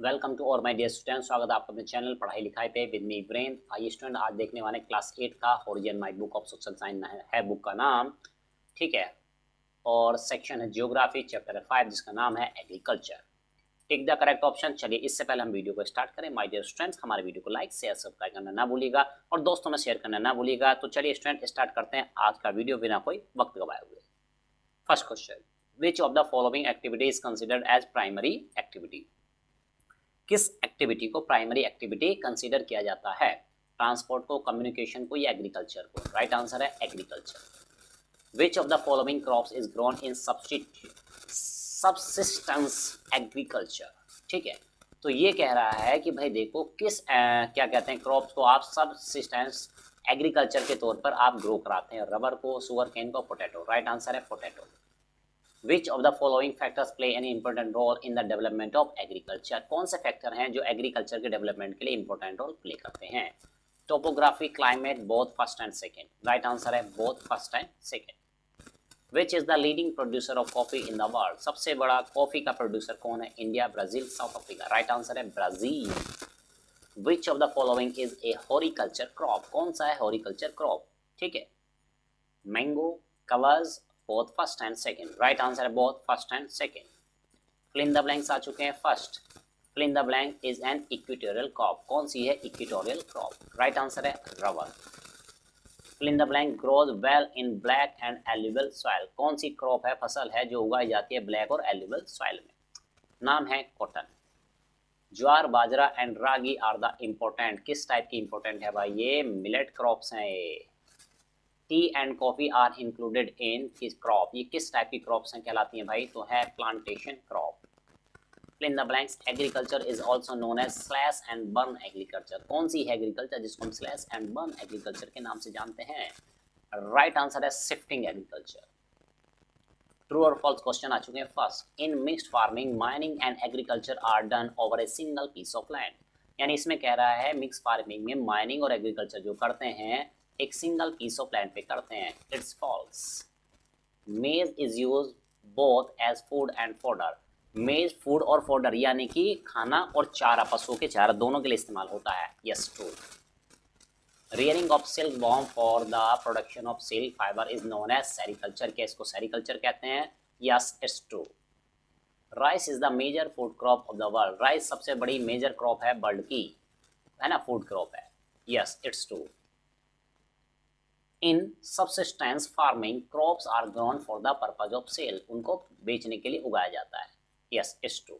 Welcome to और my dear student, स्वागत है आपका अपने चैनल पढ़ाई लिखाई पे विद मी वीरेंद्र। आइए स्टूडेंट, आज देखने वाले क्लास 8 का origin my book of social science है बुक का नाम, ठीक है। और सेक्शन है जियोग्राफी, चैप्टर है 5 जिसका नाम है agriculture. Tick the correct option. चलिए इससे पहले हम वीडियो को स्टार्ट करें। माय डियर स्टूडेंट्स, हमारे वीडियो को लाइक शेयर सब्सक्राइब करना ना भूलिएगा और दोस्तों में शेयर करना ना भूलिएगा। तो चलिए स्टूडेंट स्टार्ट करते हैं आज का वीडियो बिना कोई वक्त गवाए हुए। First question, which of the following activity is considered as primary activity? किस एक्टिविटी को प्राइमरी एक्टिविटी कंसीडर किया जाता है? ट्रांसपोर्ट को, कम्युनिकेशन को या एग्रीकल्चर को? राइट आंसर है agriculture. Which of the following crops is grown in subsistence agriculture? ठीक है, तो ये कह रहा है कि भाई देखो किस क्या कहते हैं क्रॉप्स को आप सबसिस्टेंस एग्रीकल्चर के तौर पर आप ग्रो कराते हैं। रबर को, सुगर केन को, पोटैटो। राइट आंसर है potato. Which of the following factors play any important role in the development of agriculture? कौन से फैक्टर हैं जो एग्रीकल्चर के डेवलपमेंट के लिए इंपॉर्टेंट रोल प्ले करते हैं? Topography, climate, both first and second. Right answer है both first and second. Which is the leading producer of coffee in the world? सबसे बड़ा कॉफी का प्रोड्यूसर कौन है? India, Brazil, South Africa? Right answer है Brazil. Which of the following is a horticulture crop? कौन सा है horticulture crop? ठीक है, mango, covers, both first and second. Right answer है both first and second. Fill in the blanks आ चुके हैं। First, fill in the blank is an equatorial crop. कौन सी है इक्वेटोरियल क्रॉप? राइट आंसर है rubber. Fill in the blank grows well in black and alluvial soil. कौन सी crop है, फसल है जो उगाई जाती है ब्लैक और एल्यूवियल सॉइल में? नाम है cotton. Jowar, bajra and ragi are the important. किस टाइप की इंपॉर्टेंट है भाई? ये मिलेट क्रॉप्स हैं। ये tea and coffee are included in किस क्रॉप? ये किस टाइप की क्रॉप्स हैं कहलाती हैं भाई? तो है plantation crop. Fill in the blanks, agriculture is also known as slash and burn agriculture. कौन सी है एग्रीकल्चर जिसको हम स्लैश एंड बर्न एग्रीकल्चर के नाम से जानते हैं? राइट आंसर है शिफ्टिंग एग्रीकल्चर। ट्रू और फॉल्स क्वेश्चन आ चुके हैं। First, in mixed farming mining and agriculture are done over a single piece of land. यानी इसमें कह रहा है मिक्स फार्मिंग में माइनिंग और एग्रीकल्चर जो करते हैं एक सिंगल पीस ऑफ लैंड पे करते हैं। It's false. Maize is use both as food and fodder. Maize food और फोडर यानी कि खाना और चारा, पशुओं के चारा दोनों के लिए इस्तेमाल होता है। Yes true. Rearing of silk worm for the production of silk fibre is known as sericulture. क्या इसको सेरिकल्चर कहते हैं? Yes it's true. Rice is the major food crop of the world. Rice सबसे बड़ी मेजर क्रॉप है world की, है ना, फूड क्रॉप है। Yes it's true. In subsistence farming crops are grown for the purpose of sale. उनको बेचने के लिए उगाया जाता है। Yes it's true.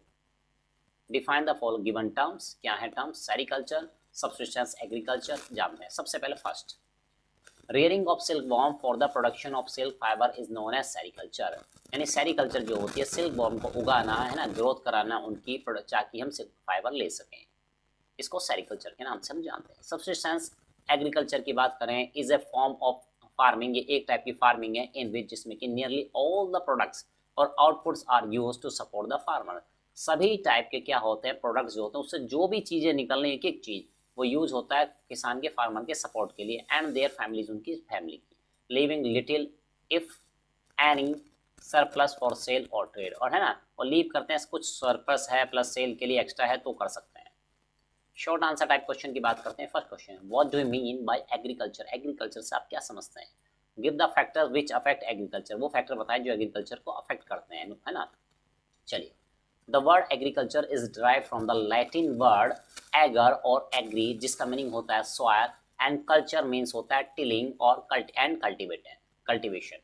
Define the follow given terms. क्या है टर्म्स? सेरिकल्चर, सबसिस्टेंस एग्रीकल्चर जानते हैं। सबसे पहले first, rearing of silk worm for the production of silk fibre is known as sericulture. यानी सेरिकल्चर जो होती है सिल्क वॉर्म को उगाना, है ना, ग्रोथ कराना उनकी, ताकि हम सिल्क फाइबर ले सकें। इसको सेरिकल्चर के नाम से हम जानते हैं। सबसिस्टेंस एग्रीकल्चर की बात करें, is a form of farming. ये एक टाइप की फार्मिंग है इन विच जिसमें कि नियरली ऑल द प्रोडक्ट्स और outputs are use to support the farmer. सभी टाइप के क्या होते हैं प्रोडक्ट्स जो होते हैं उससे जो भी चीजें निकलने, एक एक चीज वो यूज होता है किसान के, फार्मर के सपोर्ट के लिए एंड देयर फैमिलीज, उनकी फैमिली की। Living little if any surplus for sale और ट्रेड, और है ना, और लीव करते हैं कुछ सरप्लस है प्लस सेल के लिए एक्स्ट्रा है तो कर सकते हैं। शॉर्ट आंसर टाइप क्वेश्चन की बात करते हैं। First question, what do you mean bye agriculture? Agriculture से आप क्या समझते हैं? Give the factors which affect agriculture. वो फैक्टर बताएं जो एग्रीकल्चर को अफेक्ट करते हैं, है ना। चलिए, the word agriculture is derived from the Latin word ager और एग्री, जिसका मीनिंग होता है सॉइल, एंड कल्चर मीन्स होता है टिलिंग और कल्टिवेशन।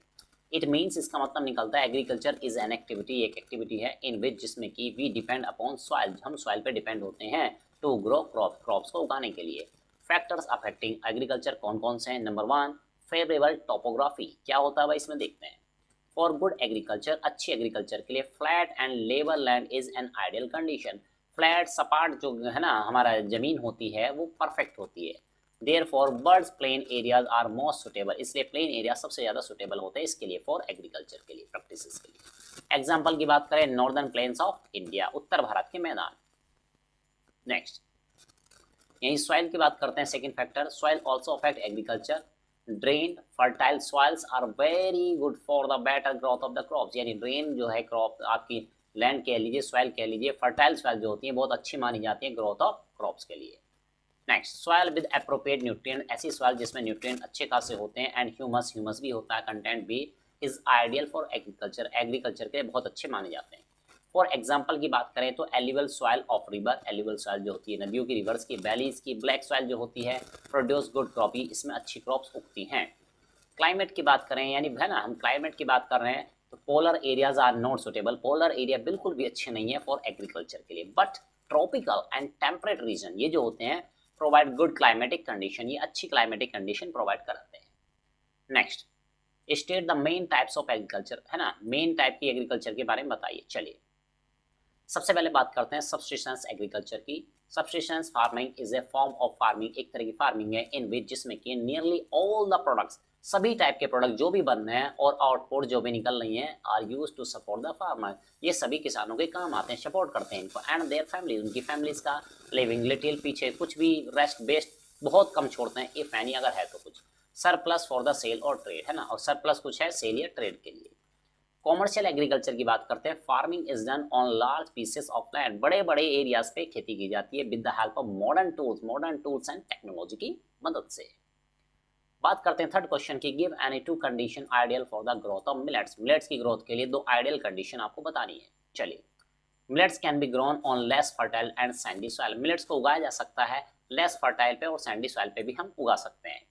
इट मीन्स, इसका मतलब निकलता है एग्रीकल्चर इज एन एक्टिविटी, एक एक्टिविटी है इन विच जिसमें कि वी डिपेंड अपॉन सॉइल, हम सॉइल पे डिपेंड होते हैं टू ग्रो क्रॉप्स को उगाने के लिए। फैक्टर्स अफेक्टिंग एग्रीकल्चर कौन कौन से हैं? Number 1, favourable topography. क्या होता है भाई इसमें देखते हैं। फॉर गुड एग्रीकल्चर, अच्छी एग्रीकल्चर के लिए flat and level land is an ideal condition. Flat सपाट जो है ना हमारा जमीन होती है वो परफेक्ट होती है। Therefore birds plain areas are most suitable, इसलिए प्लेन एरिया सबसे ज्यादा सुटेबल होते हैं इसके लिए, फॉर एग्रीकल्चर के लिए, प्रैक्टिसेस के लिए। एग्जाम्पल की बात करें, नॉर्दर्न प्लेन्स ऑफ इंडिया, उत्तर भारत के मैदान। नेक्स्ट, यही सॉइल की बात करते हैं। Second factor, soil also affect agriculture. Drained fertile soils are very good for the better growth of the crops. यानी ड्रेन जो है क्रॉप आपकी लैंड कह लीजिए, सॉइल कह लीजिए, फर्टाइल सॉइल जो होती है बहुत अच्छी मानी जाती है ग्रोथ ऑफ क्रॉप्स के लिए। Next, soil with appropriate nutrient, ऐसी सॉइल जिसमें न्यूट्रिएंट अच्छे खासे होते हैं एंड ह्यूमस, ह्यूमस भी होता है, कंटेंट भी, is ideal for agriculture, agriculture के लिए बहुत अच्छे माने जाते हैं। फॉर एग्जाम्पल की बात करें तो alluvial soil of river, alluvial soil जो होती है नदियों की, रिवर्स की, वैलीज की, ब्लैक सॉइल जो होती है प्रोड्यूस गुड क्रॉपी, इसमें अच्छी क्रॉप्स उगती हैं। क्लाइमेट की बात करें, यानी है ना हम क्लाइमेट की बात कर रहे हैं, तो polar areas are not suitable, polar area बिल्कुल भी अच्छे नहीं है फॉर एग्रीकल्चर के लिए, but tropical and temperate region ये जो होते हैं प्रोवाइड गुड क्लाइमेटिक कंडीशन, ये अच्छी क्लाइमेटिक कंडीशन प्रोवाइड कराते हैं। Next, state the main types of agriculture, है ना, मेन टाइप की एग्रीकल्चर के बारे में बताइए। चलिए सबसे पहले बात करते हैं सब्सिस्टेंस एग्रीकल्चर की। Subsistence farming is a form of farming, एक तरह की फार्मिंग है इन विच जिसमें कि नियरली ऑल द प्रोडक्ट्स, सभी टाइप के प्रोडक्ट जो भी बन रहे हैं और आउटपुट जो भी निकल रही हैं are use to support the farmer, ये सभी किसानों के काम आते हैं, सपोर्ट करते हैं इनको, एंड देयर फैमिली, उनकी फैमिलीज का लिविंग लिटिल, पीछे कुछ भी रेस्ट बेस्ट बहुत कम छोड़ते हैं, इफ एनी अगर है तो कुछ, सरप्लस फॉर द सेल और ट्रेड, है ना, और सरप्लस कुछ है सेल या ट्रेड के लिए। कॉमर्शियल एग्रीकल्चर की बात करते हैं, farming is done on large pieces of land, बड़े बड़े एरियाज पे खेती की जाती है with the help of modern tools and technology की मदद से। बात करते हैं थर्ड क्वेश्चन की, give any two condition ideal for the growth of millets, millets की ग्रोथ के लिए दो आइडियल कंडीशन आपको बतानी है। चलिए, millets can be grown on less fertile and Sandy soil, millets को उगाया जा सकता है लेस फर्टाइल पे और सैंडी सॉइल पे भी हम उगा सकते हैं।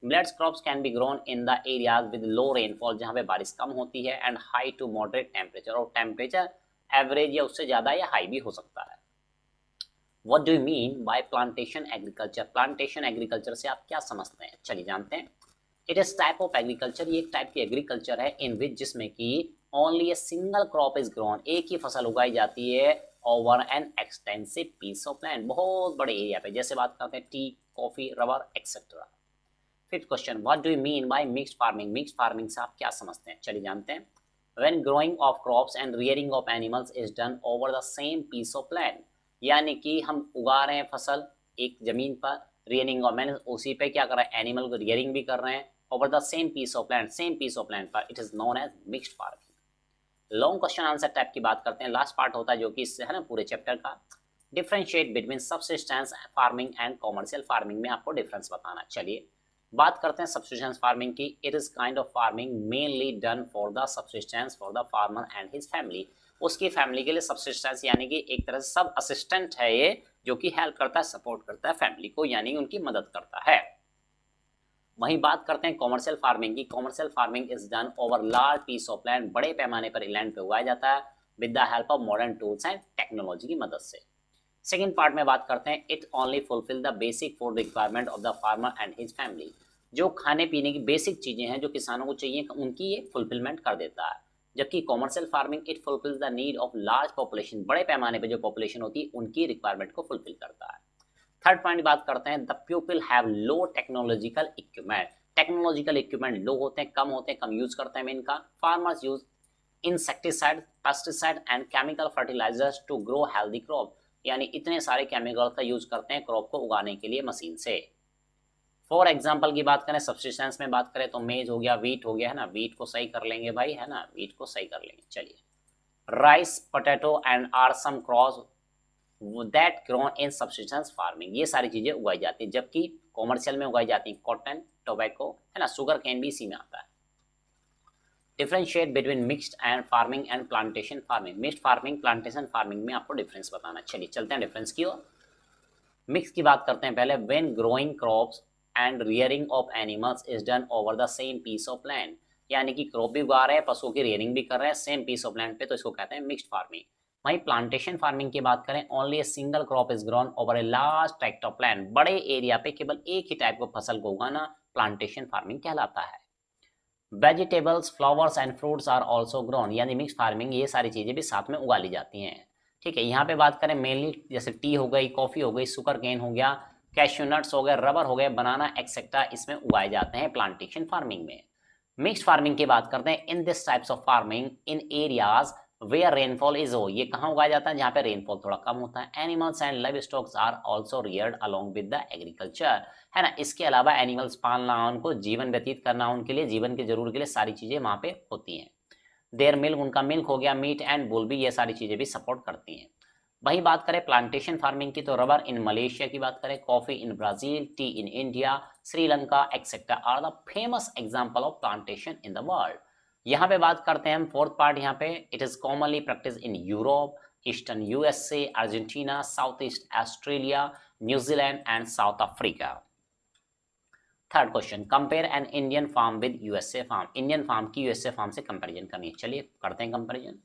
Millets crops can be grown in the areas with low rainfall, जहाँ पे बारिश कम होती है, and high to moderate temperature, और टेम्परेचर एवरेज या उससे ज़्यादा या हाई भी हो सकता है। What do you mean by plantation agriculture, plantation agriculture से आप क्या समझते हैं, चलिए जानते हैं। It is type of agriculture, ये एक टाइप की एग्रीकल्चर है इन विच जिसमें कि only a single crop is grown, एक ही फसल उगाई जाती है over an extensive piece of land, बहुत बड़े एरिया पे, जैसे बात करते हैं tea, coffee, rubber etcetera. Fifth question, what do you mean by mixed farming, mixed farming से आप क्या समझते हैं, चलिए जानते हैं। When growing of crops and rearing of animals is done over the same piece of land, यानी कि हम उगा रहे हैं फसल एक जमीन पर, रियरिंग ऑफ, मैंने उसी पे क्या कर रहे हैं एनिमल को रियरिंग भी कर रहे हैं over the same piece of land, same piece of land पर, it is known as mixed farming. Long question answer type की बात करते हैं, लास्ट पार्ट होता है जो कि इससे है ना पूरे चैप्टर का, differentiate between subsistence farming and commercial farming में आपको डिफरेंस बताना। चलिए बात करते हैं सब्सिस्टेंस फार्मिंग की। It is kind of farming mainly done for the subsistence for the farmer and his family, उसकी फैमिली के लिए सब्सिस्टेंस, यानी कि एक तरह से सब असिस्टेंट है ये, जो कि हेल्प करता है, सपोर्ट करता है फैमिली को, यानी उनकी मदद करता है। वहीं बात करते हैं कॉमर्शियल फार्मिंग की। Commercial farming is done over large piece of land, बड़े पैमाने पर लैंड पे उगाया जाता है with the help of modern tools and technology की मदद से। सेकेंड पार्ट में बात करते हैं, it only fulfil the basic food requirement of the farmer and his family, जो खाने पीने की बेसिक चीजें हैं जो किसानों को चाहिए उनकी ये फुलफिलमेंट कर देता है। जबकि commercial farming it fulfils the need of large population, बड़े पैमाने पे जो पॉपुलेशन होती है उनकी रिक्वायरमेंट को फुलफिल करता है। थर्ड पॉइंट बात करते हैं, the people have low technological equipment, technological equipment low होते हैं, कम यूज करते हैं इनका। Farmers use insecticide, pesticide and chemical fertilisers to grow healthy crop, यानी इतने सारे केमिकल का यूज करते हैं क्रॉप को उगाने के लिए मशीन से। फॉर एग्जाम्पल की बात करें, सब्सिस्टेंस में बात करें तो मेज हो गया, वीट हो गया, है ना, वीट को सही कर लेंगे भाई, है ना, वीट को सही कर लेंगे। चलिए, rice, potato and are some crops that grown in subsistence farming, ये सारी चीजें उगाई जाती है, जबकि कॉमर्शियल में उगाई जाती है कॉटन, टोबैको, है ना, शुगर कैन भी इसी में आता है। Differentiate between mixed and farming and plantation farming, mixed farming plantation farming में आपको डिफरेंस बताना। चलिए चलते हैं डिफरेंस की ओर। मिक्स की बात करते हैं पहले, when growing crops and rearing of animals is done over the same piece of land, यानी कि क्रॉप भी उगा रहे हैं, पशुओं की रियरिंग भी कर रहे हैं सेम पीस ऑफ लैंड पे, तो इसको कहते हैं मिक्स्ड फार्मिंग। वहीं प्लांटेशन फार्मिंग की बात करें, only a single crop is grown over a large tract of land, बड़े एरिया पे केवल एक ही टाइप को फसल को उगाना प्लांटेशन फार्मिंग कहलाता है। Vegetables, flowers and fruits are also grown, यानी मिक्स फार्मिंग ये सारी चीजें भी साथ में उगा ली जाती हैं। ठीक है, यहाँ पे बात करें मेनली जैसे टी हो गई, कॉफी हो गई, सुगर केन हो गया, कैश्यू नट्स हो गए, रबर हो गए, बनाना एक्सेट्रा, इसमें उगाए जाते हैं प्लांटेशन फार्मिंग में। मिक्स्ड फार्मिंग की बात करते हैं, in this types of farming in areas where rainfall is हो, ये कहाँ उगाया जाता है जहाँ पे रेनफॉल थोड़ा कम होता है। Animals and livestocks are also reared along with the agriculture, है ना, इसके अलावा एनिमल्स पालना, उनको जीवन व्यतीत करना, उनके लिए जीवन की जरूरत के लिए सारी चीजें वहां पे होती हैं। देयर मिल्क, उनका मिल्क हो गया, मीट एंड वूल भी, ये सारी चीज़ें भी सपोर्ट करती हैं। वहीं बात करें प्लांटेशन फार्मिंग की तो रबर इन मलेशिया की बात करें, coffee in Brazil, tea in India, Sri Lanka etcetera are the famous example of plantation in the world. यहाँ पे बात करते हैं हम फोर्थ पार्ट, यहाँ पे it is commonly practice in Europe, eastern USA, Argentina, south east Australia, New Zealand and South Africa. Third question, compare an Indian farm with USA farm. Indian farm की USA farm से comparison करनी है, चलिए करते हैं comparison.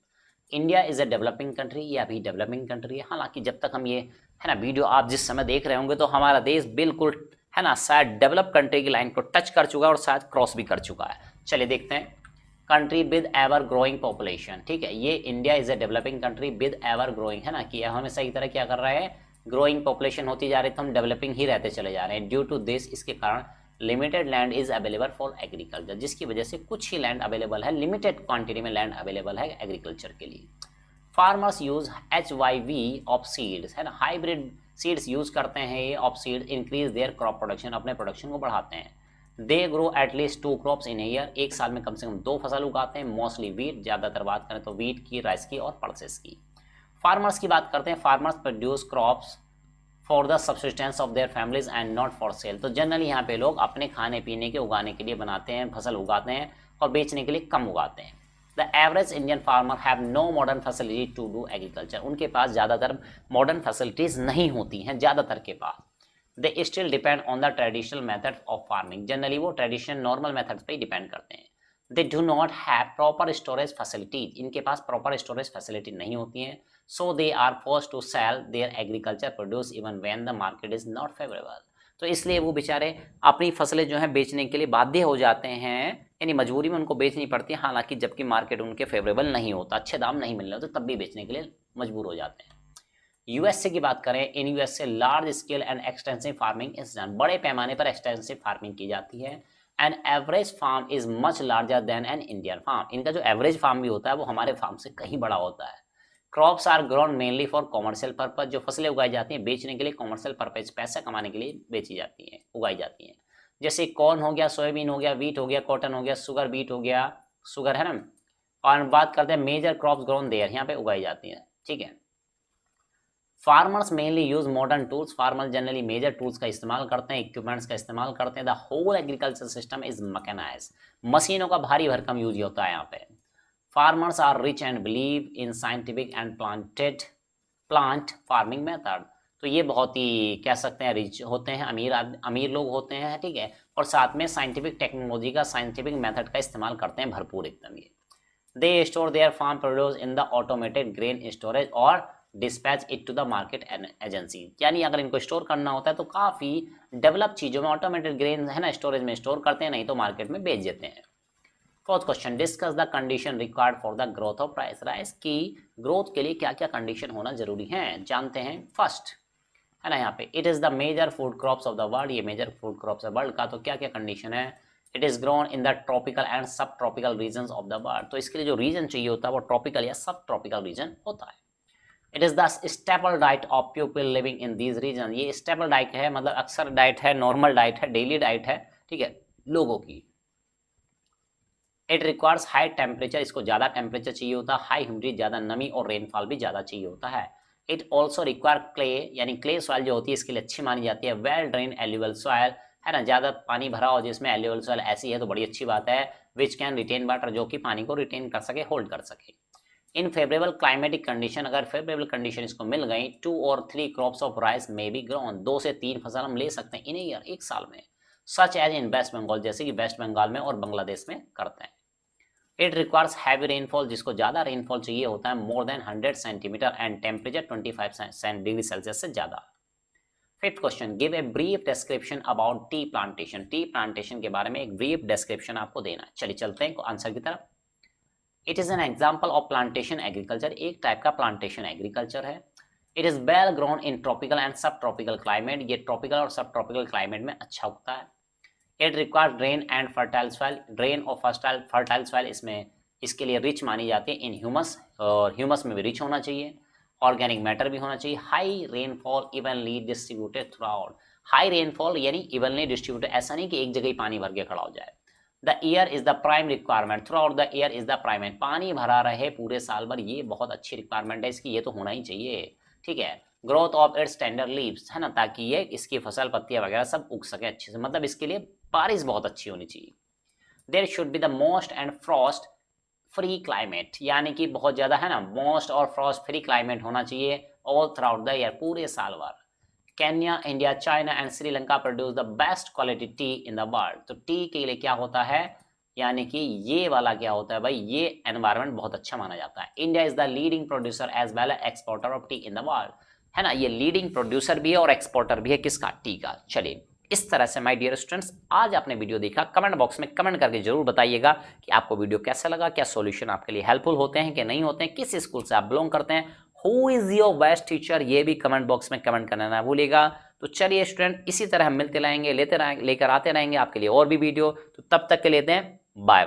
India is a developing country, ये अभी developing country है। हालांकि जब तक हम ये है ना वीडियो आप जिस समय देख रहे होंगे तो हमारा देश बिल्कुल है ना शायद डेवलप कंट्री की लाइन को टच कर चुका है और शायद क्रॉस भी कर चुका है। चलिए देखते हैं। Country with ever growing population, ठीक है, ये India is a developing country with ever growing, है ना, कि हमेशा की तरह क्या कर रहा है, ग्रोइंग पॉपुलेशन होती जा रही है तो हम डेवलपिंग ही रहते चले जा रहे हैं। ड्यू टू दिस, इसके कारण limited land is available for agriculture, जिसकी वजह से कुछ ही लैंड अवेलेबल है, लिमिटेड क्वांटिटी में लैंड अवेलेबल है एग्रीकल्चर के लिए। Farmers use HYV of seeds, है ना, हाइब्रिड सीड्स यूज करते हैं ये of seed, increase their crop production, अपने प्रोडक्शन को बढ़ाते हैं। They grow at least 2 crops in year, एक साल में कम से कम 2 फसल उगाते हैं। मोस्टली वीट, ज़्यादातर बात करें तो वीट की, राइस की और पल्सेस की। फार्मर्स की बात करते हैं, farmers produce crops for the subsistence of their families and not for sale. तो जनरली यहाँ पे लोग अपने खाने पीने के उगाने के लिए बनाते हैं, फसल उगाते हैं और बेचने के लिए कम उगाते हैं। The average Indian farmer have no modern facility to do agriculture, उनके पास ज़्यादातर मॉडर्न फैसिलिटीज़ नहीं होती हैं ज़्यादातर के पास। They still depend on the traditional method of farming, generally वो ट्रेडिशनल नॉर्मल मेथड्स पे ही डिपेंड करते हैं। They do not have proper storage facilities, इनके पास प्रॉपर स्टोरेज फैसिलिटी नहीं होती हैं। So they are forced to sell their agriculture produce even when the market is not favourable, तो इसलिए वो बेचारे अपनी फसलें जो हैं बेचने के लिए बाध्य हो जाते हैं, यानी मजबूरी में उनको बेचनी पड़ती है, हालांकि जबकि मार्केट उनके फेवरेबल नहीं होता, अच्छे दाम नहीं मिल रहे होते, तब भी बेचने के लिए मजबूर हो जाते हैं। यूएसए की बात करें, in USA large scale and extensive farming is done, बड़े पैमाने पर एक्सटेंसिव फार्मिंग की जाती है। And average farm is much larger than an Indian farm, इनका जो एवरेज फार्म भी होता है वो हमारे फार्म से कहीं बड़ा होता है। Crops are grown mainly for commercial purpose, जो फसलें उगाई जाती हैं बेचने के लिए, कॉमर्शियल पर्पज, पैसा कमाने के लिए बेची जाती हैं, उगाई जाती हैं। जैसे कॉर्न हो गया, सोयाबीन हो गया, वीट हो गया, कॉटन हो गया, शुगर बीट हो गया, शुगर है ना। और बात करते हैं मेजर क्रॉप्स ग्रोन देयर, यहाँ पे उगाई जाती हैं, ठीक है। Farmers mainly use modern tools, farmers generally major tools का इस्तेमाल करते हैं, इक्विपमेंट्स का इस्तेमाल करते हैं। The whole agriculture system is mechanised, मशीनों का भारी भरकम यूज होता है यहाँ पे। Farmers are rich and believe in scientific and plant farming method, तो ये बहुत ही कह सकते हैं रिच होते हैं, अमीर लोग होते हैं, ठीक है, और साथ में साइंटिफिक टेक्नोलॉजी का, साइंटिफिक मेथड का इस्तेमाल करते हैं भरपूर एकदम। ये they store their farm produce in the automated grain storage और dispatch it to the market agency, यानी अगर इनको स्टोर करना होता है तो काफ़ी डेवलप चीज़ों में ऑटोमेटेड ग्रेन है ना स्टोरेज में स्टोर करते हैं, नहीं तो मार्केट में बेच देते हैं। Fourth question, discuss the condition required for the growth of price, rice की ग्रोथ के लिए क्या क्या कंडीशन होना जरूरी है, जानते हैं। फर्स्ट है ना यहाँ पे, it is the major food crops of the world, ये मेजर फूड क्रॉप्स है वर्ल्ड का, तो क्या क्या कंडीशन है। It is grown in the tropical and subtropical region of the world, तो इसके लिए जो रीजन चाहिए होता है वो ट्रॉपिकल या सब ट्रॉपिकल रीजन होता है। It is the staple diet of people living in these region, ये स्टेपल डाइट है, मतलब अक्सर डाइट है, नॉर्मल डाइट है, डेली डाइट है, ठीक है, लोगों की। इट रिक्वायर्स हाई टेम्परेचर, इसको ज़्यादा टेम्परेचर चाहिए होता है, हाई ह्यूमिडिटी, ज़्यादा नमी और रेनफॉल भी ज़्यादा चाहिए होता है। इट ऑल्सो रिक्वायर क्ले, यानी क्ले सॉइल जो होती है इसके लिए अच्छी मानी जाती है। वेल ड्रेन एल्यूवल सॉइल, है ना, ज़्यादा पानी भरा हो जिसमें एल्यूवल सॉइल ऐसी है तो बड़ी अच्छी बात है। विच कैन रिटेन वाटर, जो कि पानी को रिटेन कर सके, होल्ड कर सके। इन फेवरेबल क्लाइमेटिक कंडीशन, अगर फेवरेबल कंडीशन इसको मिल गई, 2 और 3 crops of rice may be grown, 2 से 3 फसल हम ले सकते हैं इन ईयर, एक साल में। Such as in West Bengal, जैसे कि वेस्ट बंगाल में और बांग्लादेश में करते हैं। इट रिक्वायर्स हैवी रेनफॉल, जिसको ज़्यादा रेनफॉल चाहिए होता है, more than 100 centimetre and temperature 25 degree Celsius से ज़्यादा। Fifth question, give a brief description about tea plantation, tea plantation के बारे में एक ब्रीफ डिस्क्रिप्शन आपको देना है। चलिए चलते हैं आंसर की तरफ। It is an example of plantation agriculture, एक टाइप का प्लांटेशन एग्रीकल्चर है। It is well grown in tropical and सब ट्रॉपिकल क्लाइमेट, ये ट्रॉपिकल और सब ट्रॉपिकल क्लाइमेट में अच्छा उगता है। It require drain and fertile soil, drain और फर्टाइल सॉइल इसमें इसके लिए रिच मानी जाती है इन ह्यूमस, और ह्यूमस में भी रिच होना चाहिए, ऑर्गेनिक मैटर भी होना चाहिए। High rainfall evenly distributed through out, high rainfall यानी इवनली डिस्ट्रीब्यूटेड, ऐसा नहीं कि एक जगह ही पानी भर के खड़ा हो जाए। The air is the prime requirement through out the air is the prime, पानी भरा रहे पूरे साल भर, ये बहुत अच्छी रिक्वायरमेंट है इसकी, ये तो होना ही चाहिए, ठीक है। Growth of its tender leaves, है ना, ताकि ये इसकी फसल पत्तियां वगैरह सब उग सके अच्छे से, मतलब इसके लिए बारिश बहुत अच्छी होनी चाहिए। There should be the moist and frost free climate, यानी कि बहुत ज़्यादा, है ना, मोस्ट और फ्रॉस्ट फ्री क्लाइमेट होना चाहिए all through out the year, पूरे साल भर। Kenya, India, China and Sri Lanka produce the best quality T in the world, तो टी के लिए क्या होता है, यानी कि ये वाला क्या होता है भाई, ये एनवायरनमेंट बहुत अच्छा माना जाता है। India is the leading producer as well exporter of tea in the world, है ना, ये लीडिंग प्रोड्यूसर भी है और एक्सपोर्टर भी है किसका, टी का। चलिए, इस तरह से माय डियर स्टूडेंट्स आज आपने वीडियो देखा, कमेंट बॉक्स में कमेंट करके जरूर बताइएगा कि आपको वीडियो कैसा लगा, क्या सॉल्यूशन आपके लिए हेल्पफुल होते हैं कि नहीं होते हैं, किस स्कूल से आप बिलोंग करते हैं, who is your best teacher, ये भी कमेंट बॉक्स में कमेंट करना ना भूलिएगा। तो चलिए स्टूडेंट, इसी तरह हम मिलते रहेंगे, लेकर आते रहेंगे आपके लिए और भी वीडियो, तो तब तक के लिए दें बाय।